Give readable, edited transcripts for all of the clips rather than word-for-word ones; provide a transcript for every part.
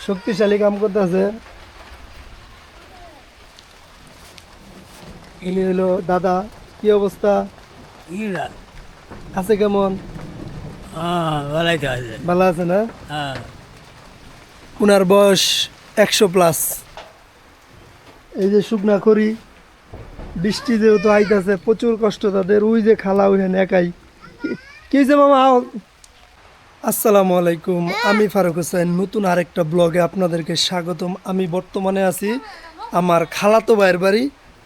শক্তিশালী কাম করতেছে। ইনি হলো দাদা। কি অবস্থা? ইরা আছে কেমন? ভালোই তো আছে। ভালো আছে না? হ্যাঁ উনার বয়স 100+। এই যে শুকনা খড়ি, বৃষ্টি যেহেতু আইতাছে, প্রচুর কষ্ট তাদের। ওই যে খালা ওইখানে একাই। কি যে মামা আও। আসসালামু আলাইকুম, আমি ফারুক হোসেন। নতুন আরেকটা ব্লগে আপনাদেরকে স্বাগতম। আমি বর্তমানে আছি আমার খালাতো ভাইয়ের বাড়ি,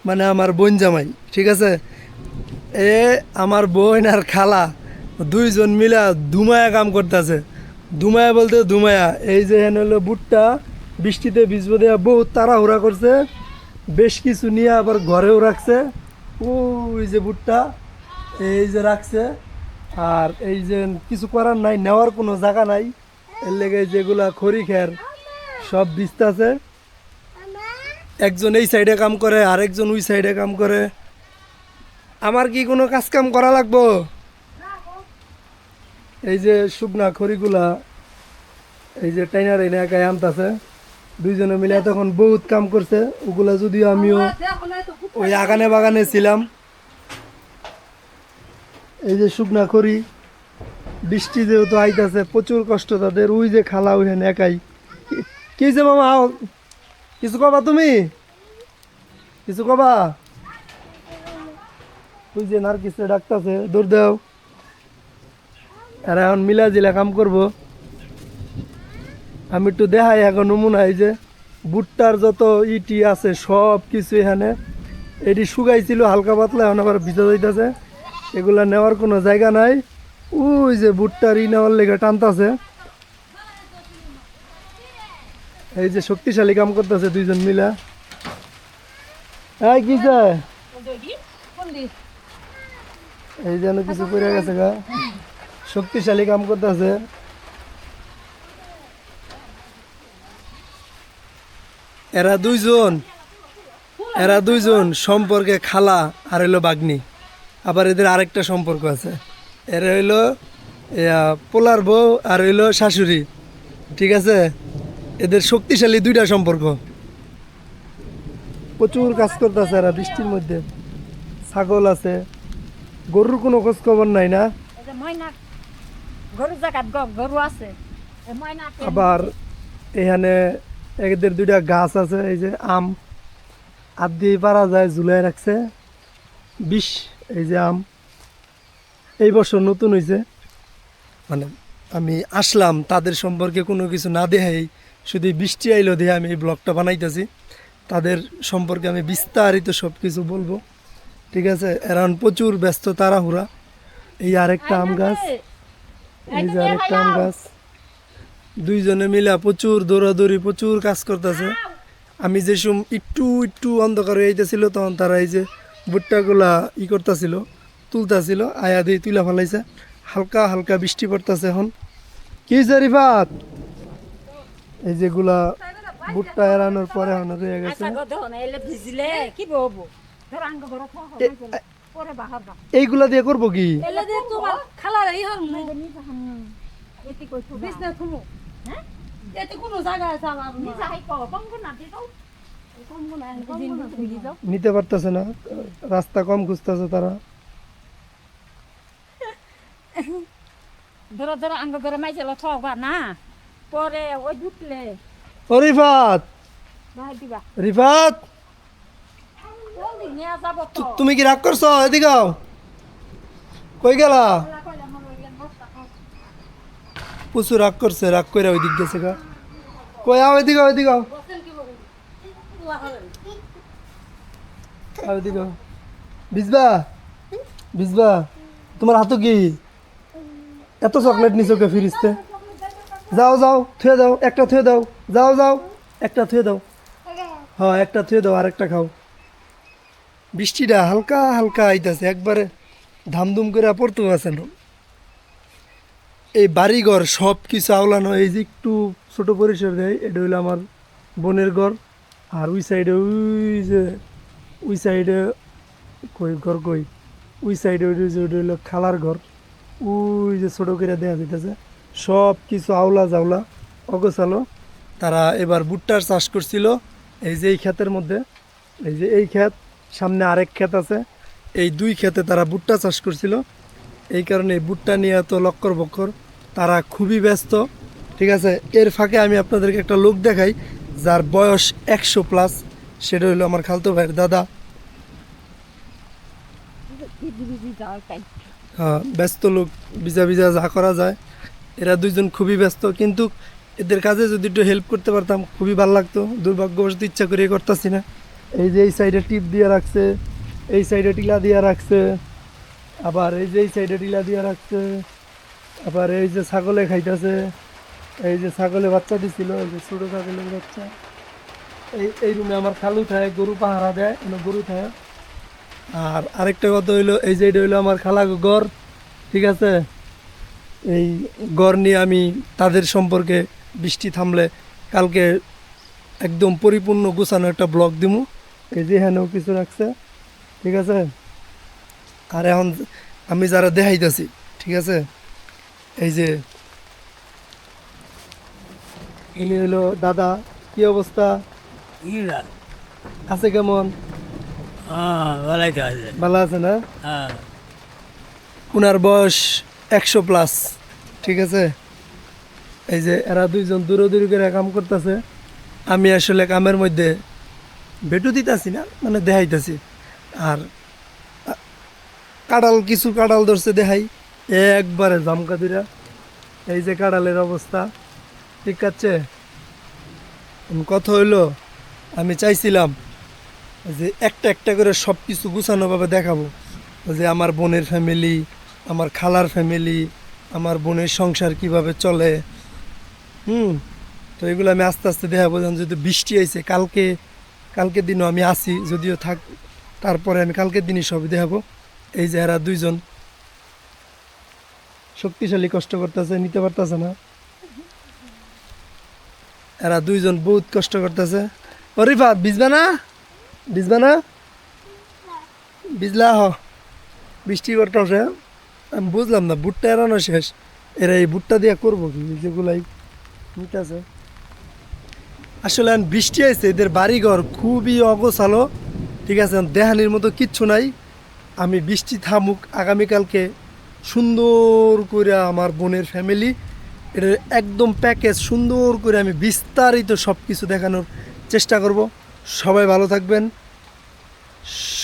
মানে আমার বোন জামাই, ঠিক আছে। এ আমার বোন আর খালা দুইজন মিলা ধুমায়া কাম করতেছে। ধুমায়া বলতে ধুমায়া। এই যে এখানে হলো বুটটা বৃষ্টিতে ভিজবো দেয়া বহুত তাড়াহুড়া করছে, বেশ কিছু নিয়ে আবার ঘরেও রাখছে। ওই যে বুটটা এই যে রাখছে। আর এই যে কিছু করার নাই, নেওয়ার কোনো জায়গা নাই, এর লেগে যেগুলা খড়ি খের সব ভিজতাছে। একজন এই সাইডে কাম করে, আরেকজন ওই সাইডে কাম করে। আমার কি কোনো কাজ কাম করা লাগবো? এই যে শুকনা খড়িগুলা এই যে টাইনার এনে একাই আনতাছে। দুইজনে মিলে তখন বহুত কাম করছে। ওগুলা যদিও আমিও ওই আগানে বাগানে ছিলাম। এই যে শুকনা খড়ি, বৃষ্টি যেহেতু আইতাছে, প্রচুর কষ্ট তাদের। ওই যে খালা ওইখানে একাই। কি যে মামা আও, কিছু কবা তুমি? কিছু কবা? ওই যে নার্গিসে ডাকতাছে, দৌড় দাও। আর এখন মিলা জিলা কাম করবো। আমি একটু দেখাই এখন নমুনা। এই যে ভুট্টার যত ইটি আছে সব কিছু এখানে। এটি শুকাইছিল হালকা পাতলা, এখন আবার ভিজা যাইতেছে। এগুলা নেওয়ার কোনো জায়গা নাই। ওই যে ভুট্টার ই নেওয়ার লেগে টানতাছে। এই যে শক্তিশালী কাম করতেছে দুইজন মিলা। এই কি যে এই যেন কিছু পড়ে গেছে গা। শক্তিশালী কাম করতেছে। এরা দুইজন সম্পর্কে খালা আর হইলো বাগ্নি। আবার এদের আরেকটা সম্পর্ক আছে। এরা হইলো পোলার বউ আর হইলো শাশুড়ি, ঠিক আছে। এদের শক্তিশালী দুইটা সম্পর্ক। প্রচুর কাজ করতেছে এরা বৃষ্টির মধ্যে। ছাগল আছে, গরুর কোনো খোঁজ খবর নাই না। গরু আছে। আবার এখানে এদের দুইটা গাছ আছে। এই যে আম হাত দিয়ে পারা যায়, ঝুলাই রাখছে বিষ। এই যে আম এই বছর নতুন হয়েছে। মানে আমি আসলাম তাদের সম্পর্কে কোনো কিছু না দেখাই, শুধু বৃষ্টি আইলো দেখে আমি এই ব্লগটা বানাইতেছি। তাদের সম্পর্কে আমি বিস্তারিত সব কিছু বলবো, ঠিক আছে। এখন প্রচুর ব্যস্ত, তাড়াহুড়া। এই আরেকটা আম গাছ, এই যে আরেকটা আম গাছ। দুইজনে মিলা প্রচুর দৌড়াদৌড়ি, প্রচুর কাজ করতেছে। আমি যে সময় একটু একটু অন্ধকার হয়ে যাইতেছিল, তখন তারা এই যে ভুট্টাগুলা করতেছিল, তুলতেছিল। আয়া দিয়ে তুলা ফেলাইছে। হালকা হালকা বৃষ্টি পড়তেছে এখন। কি জরিফাত? এই যেগুলা ভুট্টা এড়ানোর পরে এখন রয়ে গেছে। এইগুলা দিয়ে করবো কি? নিতে পারতেছে না, রাস্তা কম খুঁজতেছে তারা। ধরো ধরো আঙ্গ করে মাইছে থবা না পরে ওই ঢুকলে ও রিফাত, ভাই দিবা রিফাত, জলদি নিয়ে যাব তো তুমি কি রাগ করছো? এদিকে আও। কই গেলা? প্রচুর রাগ করছে, রাগ করে ওই দিক গেছে গা। কই আও, এদিকে আও, এদিকে আও। আও এদিকে আও। ভিজবা ভিজবা। তোমার হাতে কি এত চকলেট নিছো কে ফিরিস্তে? যাও যাও, থুয়ে দাও, একটা থুয়ে দাও। যাও যাও, একটা থুয়ে দাও। হ্যাঁ, একটা থুয়ে দাও, আরেকটা খাও। বৃষ্টিটা হালকা হালকা আইতাছে, একবারে ধামধুম করে পড়তেও আছে না। এই বাড়িঘর সব কিছু আওলানো। এই যে একটু ছোট পরিসর দেয়, এটা হইলো আমার বোনের ঘর। আর ওই সাইডে ওই সাইডে কই ঘর কই, ওই সাইডে ওইটা হইলো খালার ঘর। ওই যে ছোটো করে দেওয়া যেতেছে, সব কিছু আওলা জাওলা অগোছালো। তারা এবার ভুট্টার চাষ করছিল। এই যে এই ক্ষেতের মধ্যে, এই যে এই ক্ষেত, সামনে আরেক ক্ষেত আছে, এই দুই ক্ষেতে তারা ভুট্টা চাষ করছিল। এই কারণে এই ভুট্টা নিয়ে তো লক্কর বক্কর, তারা খুবই ব্যস্ত। ঠিক আছে, এর ফাঁকে আমি আপনাদেরকে একটা লোক দেখাই যার বয়স 100+, সেটা হলো আমার খালতো ভাইয়ের দাদা। হ্যাঁ, ব্যস্ত লোক, ভিজা ভিজা যা করা যায়। এরা দুইজন খুবই ব্যস্ত, কিন্তু এদের কাজে যদি একটু হেল্প করতে পারতাম খুবই ভালো লাগতো। দুর্ভাগ্যবশত ইচ্ছা করে করতেছি না। এই যে এই সাইডে টিপ দিয়ে রাখছে, এই সাইডে টিলা দিয়ে রাখছে, আবার এই যে এই সাইডে টিলা দিয়ে রাখছে, আবার এই যে ছাগলে খাইতেছে, এই যে ছাগলে বাচ্চা দিছিল, এই যে ছোটো ছাগলের বাচ্চা। এই রুমে আমার খালু থাকে, গরু পাহারা দেয়, গরু থাকে। আর আরেকটা কথা হইলো, এই যে এটা হইলো আমার খালা ঘর। ঠিক আছে, এই ঘর নিয়ে আমি তাদের সম্পর্কে বৃষ্টি থামলে কালকে একদম পরিপূর্ণ গুছানো একটা ব্লগ দিমু। এই যে এখানেও কিছু রাখছে। ঠিক আছে, আর এখন আমি যারা দেখাইতেছি, ঠিক আছে, এই যে ইনি হইলো দাদা। কি অবস্থা, ইরা আছে কেমন? ভালোই তো আছে। ভালো আছে না? হ্যাঁ। ওনার বয়স 100+। ঠিক আছে, এই যে এরা দুইজন দূরে করে কাম করতেছে। আমি আসলে কামের মধ্যে বেটু দিতেছি না, মানে দেখাইতেছি। আর কিছু কাঁঠাল ধরছে, দেখাই একবারে জামকা দিরা। এই যে কাঁঠালের অবস্থা, ঠিক আছে। কথা হইলো, আমি চাইছিলাম যে একটা একটা করে সব কিছু গুছানোভাবে দেখাবো, যে আমার বোনের ফ্যামিলি, আমার খালার ফ্যামিলি, আমার বোনের সংসার কিভাবে চলে। তো এগুলো আমি আস্তে আস্তে দেখাবো। যদি বৃষ্টি আইছে, কালকের দিনও আমি আসি, যদিও থাক, তারপরে আমি কালকের দিনই সবই দেখাবো। এই যে এরা দুইজন শক্তিশালী, কষ্ট করতেছে, নিতে পারতেছে না। এরা দুইজন বহুত কষ্ট করতেছে। রিফাত, ভিজবা না? ভিজলা বৃষ্টি করতেছে। আমি বুঝলাম না, ভুট্টা এরানো শেষ, এরা এই ভুট্টা দিয়ে করবো কি? যেগুলাই নিতেছে আসলে বৃষ্টি আছে, এদের বাড়িঘর খুবই অগোছালো। ঠিক আছে, দেহানির মতো কিচ্ছু নাই। আমি বৃষ্টি থামুক, আগামীকালকে সুন্দর করে আমার বোনের ফ্যামিলি, এটা একদম প্যাকেজ সুন্দর করে আমি বিস্তারিত সব কিছু দেখানোর চেষ্টা করব। সবাই ভালো থাকবেন।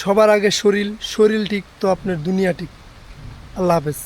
সবার আগে শরীর ঠিক তো আপনার দুনিয়া ঠিক। আল্লাহ হাফেজ।